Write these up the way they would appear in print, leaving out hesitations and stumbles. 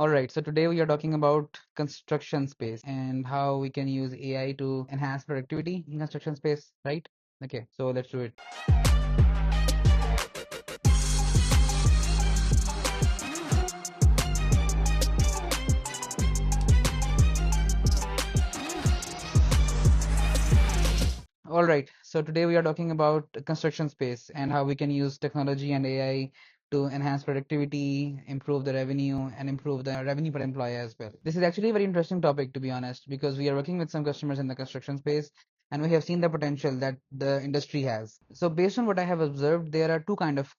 All right, so today we are talking about construction space and how we can use AI to enhance productivity in construction space, right? Okay, so let's do it. All right, so today we are talking about construction space and how we can use technology and AI to enhance productivity, improve the revenue, and improve the revenue per employee as well. This is actually a very interesting topic, to be honest, because we are working with some customers in the construction space and we have seen the potential that the industry has. So, based on what I have observed, there are two kind of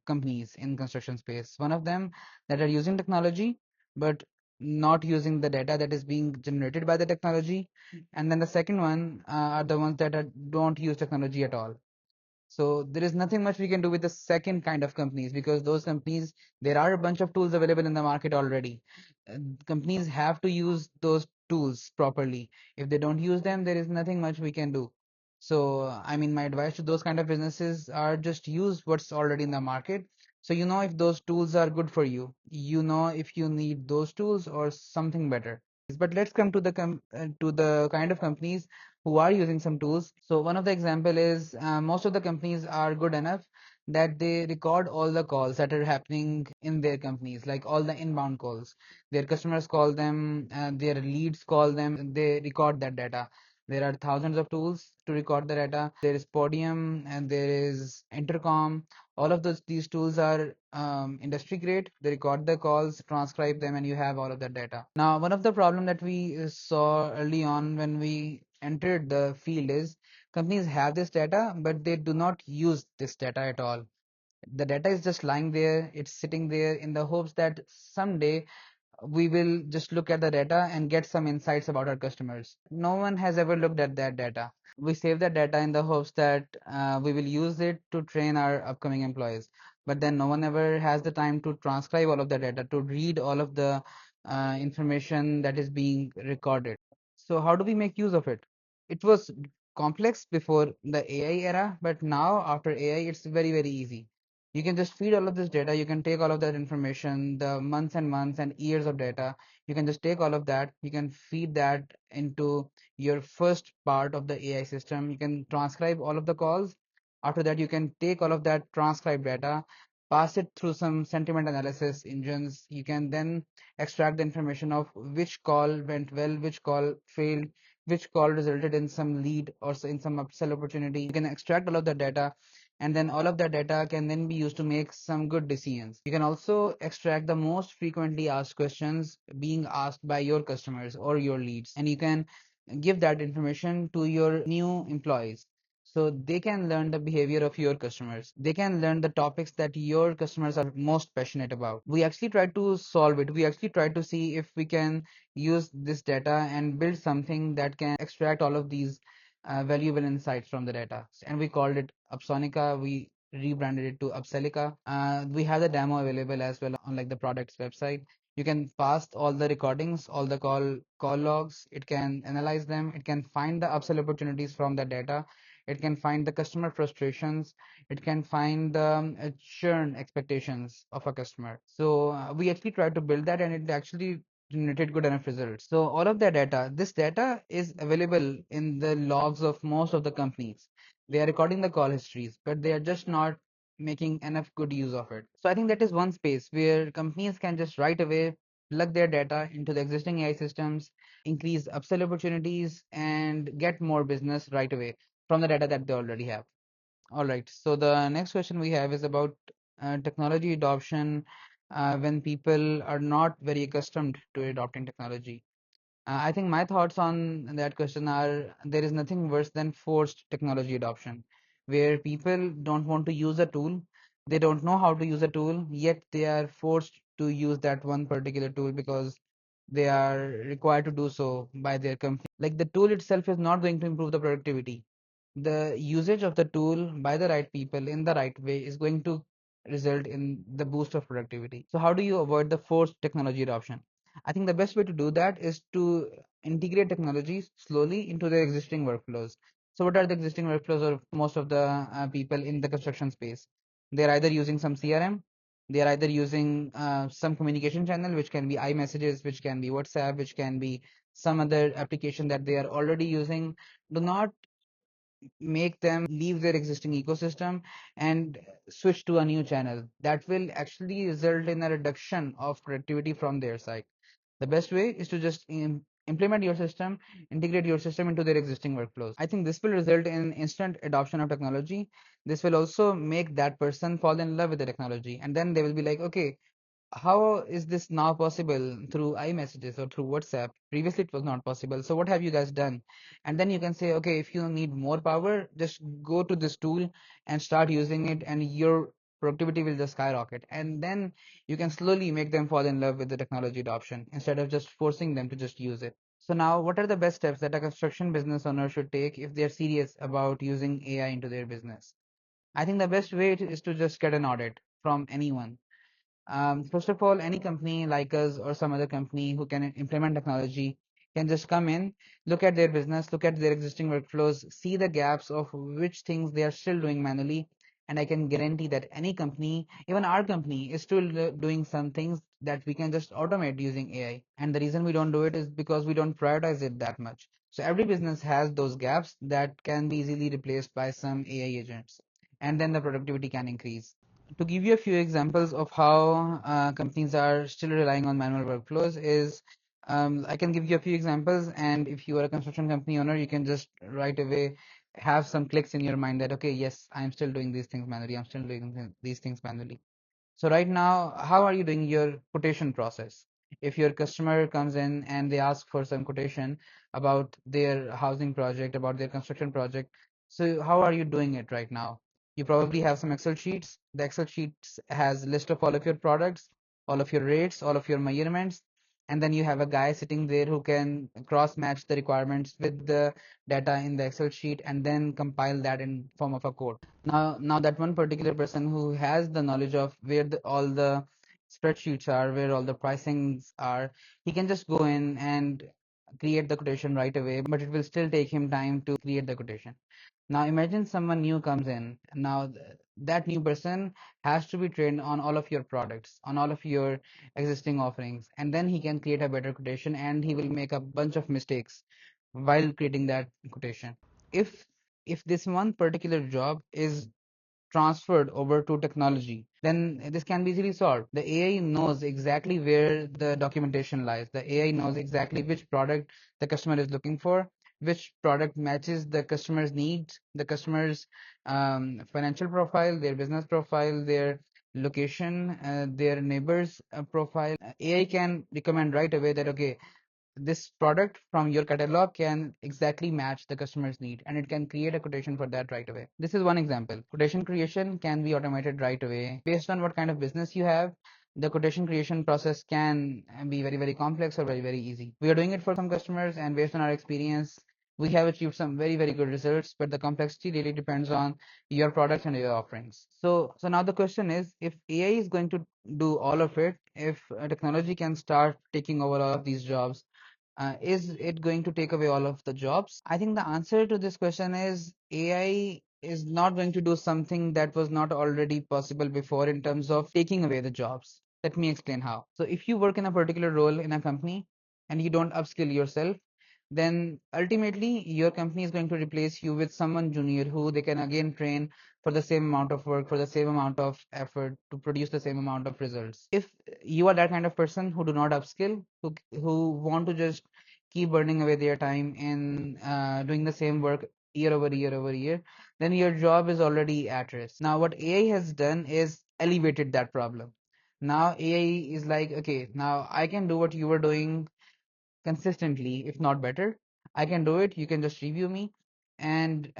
companies in construction space. One of them that are using technology, but not using the data that is being generated by the technology, and then the second one are the ones that don't use technology at all. So there is nothing much we can do with the second kind of companies because those companies, there are a bunch of tools available in the market already. Companies have to use those tools properly. If they don't use them, there is nothing much we can do. So, I mean, my advice to those kind of businesses are just use what's already in the market. So you know if those tools are good for you. You know if you need those tools or something better. But let's come to the kind of companies who are using some tools. So one of the example is most of the companies are good enough that they record all the calls that are happening in their companies, like all the inbound calls. Their customers call them, their leads call them, they record that data. There are thousands of tools to record the data. There is Podium and there is Intercom. All of these tools are industry grade. They record the calls, transcribe them, and you have all of that data. Now, one of the problem that we saw early on when we entered the field is companies have this data, but they do not use this data at all. The data is just lying there, it's sitting there in the hopes that someday we will just look at the data and get some insights about our customers. No one has ever looked at that data. We save that data in the hopes that we will use it to train our upcoming employees. But then no one ever has the time to transcribe all of the data, to read all of the information that is being recorded. So how do we make use of it? It was complex before the AI era, but now after AI, it's very, very easy. You can just feed all of this data. You can take all of that information, the months and months and years of data. You can just take all of that. You can feed that into your first part of the AI system. You can transcribe all of the calls. After that, you can take all of that transcribed data, pass it through some sentiment analysis engines. You can then extract the information of which call went well, which call failed, which call resulted in some lead or in some upsell opportunity. You can extract all of the data, and then all of that data can then be used to make some good decisions. You can also extract the most frequently asked questions being asked by your customers or your leads, and you can give that information to your new employees. So they can learn the behavior of your customers. They can learn the topics that your customers are most passionate about. We actually try to solve it. We actually try to see if we can use this data and build something that can extract all of these valuable insights from the data. And we called it Upsonica. We rebranded it to Upselica. We have the demo available as well on like the product's website. You can pass all the recordings, all the call logs. It can analyze them. It can find the upsell opportunities from the data. It can find the customer frustrations. It can find the churn expectations of a customer. So we actually tried to build that, and it actually generated good enough results. So all of that data, this data is available in the logs of most of the companies. They are recording the call histories, but they are just not making enough good use of it. So I think that is one space where companies can just right away plug their data into the existing AI systems, increase upsell opportunities, and get more business right away from the data that they already have. All right. So the next question we have is about technology adoption when people are not very accustomed to adopting technology. I think my thoughts on that question are there is nothing worse than forced technology adoption, where people don't want to use a tool, they don't know how to use a tool, yet they are forced to use that one particular tool because they are required to do so by their company. Like the tool itself is not going to improve the productivity. The usage of the tool by the right people in the right way is going to result in the boost of productivity. So how do you avoid the forced technology adoption? I think the best way to do that is to integrate technologies slowly into their existing workflows. So what are the existing workflows of most of the people in the construction space? They're either using some CRM, They are either using some communication channel, which can be iMessages, which can be WhatsApp, which can be some other application that they are already using. Do not make them leave their existing ecosystem and switch to a new channel. That will actually result in a reduction of productivity from their side. The best way is to just implement your system, integrate your system into their existing workflows. I think this will result in instant adoption of technology. This will also make that person fall in love with the technology, and then they will be like, okay, how is this now possible through iMessages or through WhatsApp? Previously, it was not possible. So, what have you guys done? And then you can say, okay, if you need more power, just go to this tool and start using it, and your productivity will just skyrocket. And then you can slowly make them fall in love with the technology adoption instead of just forcing them to just use it. So, now what are the best steps that a construction business owner should take if they're serious about using AI into their business? I think the best way is to just get an audit from anyone. First of all, any company like us or some other company who can implement technology can just come in, look at their business, look at their existing workflows, see the gaps of which things they are still doing manually. And I can guarantee that any company, even our company, is still doing some things that we can just automate using AI. And the reason we don't do it is because we don't prioritize it that much. So every business has those gaps that can be easily replaced by some AI agents. And then the productivity can increase. To give you a few examples of how companies are still relying on manual workflows is I can give you a few examples, and if you are a construction company owner, you can just right away have some clicks in your mind that okay, yes, I'm still doing these things manually. I'm still doing these things manually. So right now, how are you doing your quotation process? If your customer comes in and they ask for some quotation about their housing project, about their construction project, so how are you doing it right now? You probably have some Excel sheets. The Excel sheets has list of all of your products, all of your rates, all of your measurements, and then you have a guy sitting there who can cross match the requirements with the data in the Excel sheet and then compile that in form of a code. Now that one particular person who has the knowledge of where all the spreadsheets are, where all the pricings are, he can just go in and create the quotation right away, but it will still take him time to create the quotation. Now imagine someone new comes in. Now that new person has to be trained on all of your products, on all of your existing offerings, and then he can create a better quotation and he will make a bunch of mistakes while creating that quotation. If if this one particular job is transferred over to technology, then this can be easily solved. The AI knows exactly where the documentation lies. The AI knows exactly which product the customer is looking for, which product matches the customer's needs, the customer's financial profile, their business profile, their location, their neighbor's profile. AI can recommend right away that, okay, this product from your catalog can exactly match the customer's need and it can create a quotation for that right away. This is one example. Quotation creation can be automated right away based on what kind of business you have. The quotation creation process can be very, very complex or very, very easy. We are doing it for some customers, and based on our experience, we have achieved some very, very good results, but the complexity really depends on your products and your offerings. So now the question is, if AI is going to do all of it, if technology can start taking over all of these jobs, is it going to take away all of the jobs? I think the answer to this question is AI is not going to do something that was not already possible before in terms of taking away the jobs. Let me explain how. So, if you work in a particular role in a company and you don't upskill yourself, then ultimately your company is going to replace you with someone junior who they can again train for the same amount of work, for the same amount of effort to produce the same amount of results. If you are that kind of person who do not upskill, who want to just keep burning away their time in doing the same work year over year over year, then your job is already at risk. Now, what AI has done is elevated that problem. Now AI is like, okay, now I can do what you were doing consistently, if not better. I can do it. You can just review me. And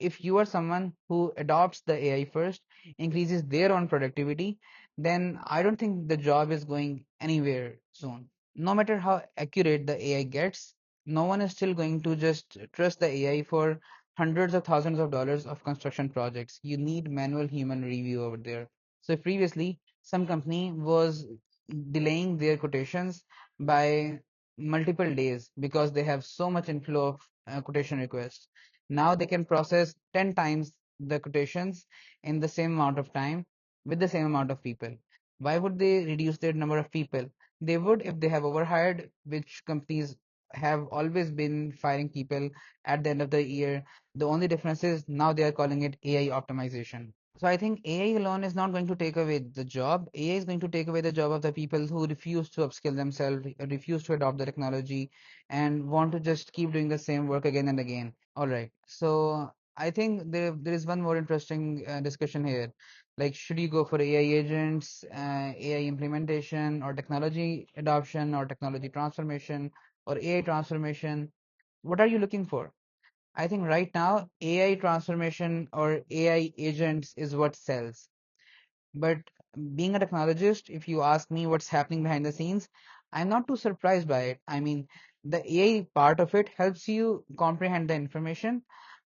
if you are someone who adopts the AI first, increases their own productivity, then I don't think the job is going anywhere soon. No matter how accurate the AI gets, no one is still going to just trust the AI for hundreds of thousands of dollars of construction projects. You need manual human review over there. So previously, some company was delaying their quotations by multiple days because they have so much inflow of quotation requests. Now they can process 10 times the quotations in the same amount of time with the same amount of people. Why would they reduce their number of people? They would if they have overhired, which companies have always been firing people at the end of the year. The only difference is now they are calling it AI optimization. So I think AI alone is not going to take away the job. AI is going to take away the job of the people who refuse to upskill themselves, refuse to adopt the technology, and want to just keep doing the same work again and again. All right. So I think there is one more interesting discussion here. Like, should you go for AI agents, AI implementation, or technology adoption, or technology transformation, or AI transformation? What are you looking for? I think right now AI transformation or AI agents is what sells. But being a technologist, if you ask me what's happening behind the scenes, I'm not too surprised by it. I mean, the AI part of it helps you comprehend the information,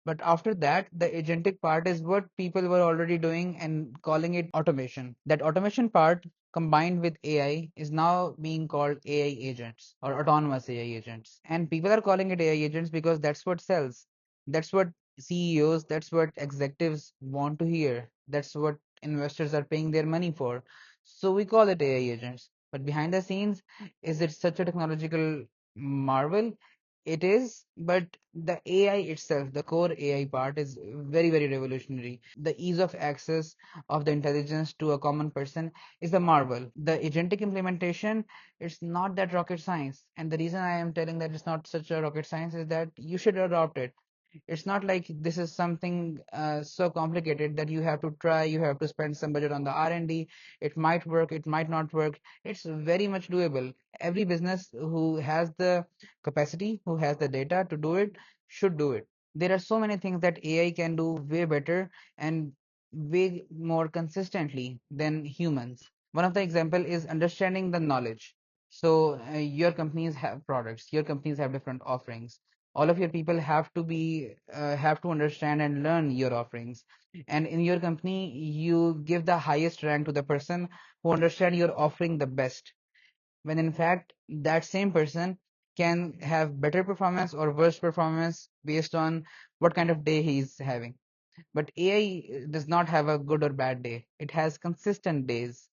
but after that, the agentic part is what people were already doing and calling it automation. That automation part combined with AI is now being called AI agents or autonomous AI agents. And people are calling it AI agents because that's what sells. That's what CEOs, that's what executives want to hear. That's what investors are paying their money for. So we call it AI agents. But behind the scenes, is it such a technological marvel? It is, but the AI itself, the core AI part is very, very revolutionary. The ease of access of the intelligence to a common person is a marvel. The agentic implementation, it's not that rocket science. And the reason I am telling that it's not such a rocket science is that you should adopt it. It's not like this is something so complicated that you have to try, you have to spend some budget on the R&D. It might work, it might not work. It's very much doable. Every business who has the capacity, who has the data to do it, should do it. There are so many things that AI can do way better and way more consistently than humans. One of the example is understanding the knowledge. So your companies have products, your companies have different offerings. All of your people have to understand and learn your offerings, and in your company you give the highest rank to the person who understand your offering the best, when in fact that same person can have better performance or worse performance based on what kind of day he's having. But AI does not have a good or bad day. It has consistent days.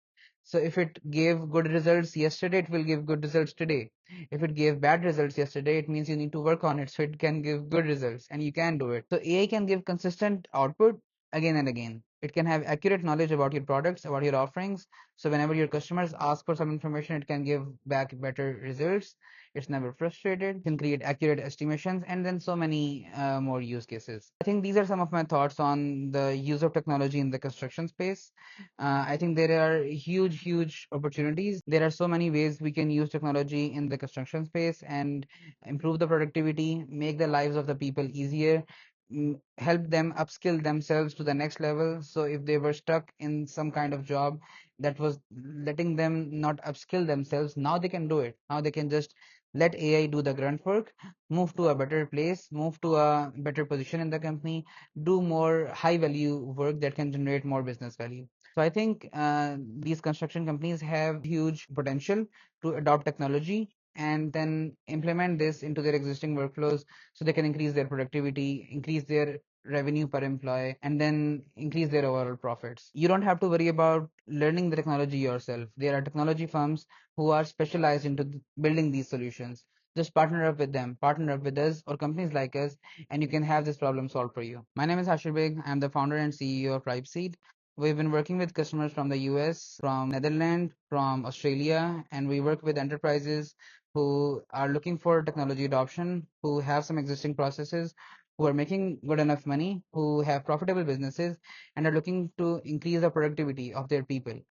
So if it gave good results yesterday, it will give good results today. If it gave bad results yesterday, it means you need to work on it so it can give good results and you can do it. So AI can give consistent output again and again. It can have accurate knowledge about your products, about your offerings. So whenever your customers ask for some information, it can give back better results. It's never frustrated, can create accurate estimations, and then so many more use cases. I think these are some of my thoughts on the use of technology in the construction space. I think there are huge, huge opportunities. There are so many ways we can use technology in the construction space and improve the productivity, make the lives of the people easier, help them upskill themselves to the next level. So if they were stuck in some kind of job that was letting them not upskill themselves, now they can do it. Now they can just let AI do the grunt work, move to a better place, move to a better position in the company, do more high value work that can generate more business value. So I think these construction companies have huge potential to adopt technology and then implement this into their existing workflows so they can increase their productivity, increase their revenue per employee, and then increase their overall profits. You don't have to worry about learning the technology yourself. There are technology firms who are specialized into building these solutions. Just partner up with them, partner up with us or companies like us, and you can have this problem solved for you. My name is Hashir Baig. I'm the founder and CEO of RipeSeed. We've been working with customers from the US, from Netherlands, from Australia, and we work with enterprises who are looking for technology adoption, who have some existing processes, who are making good enough money, who have profitable businesses, and are looking to increase the productivity of their people.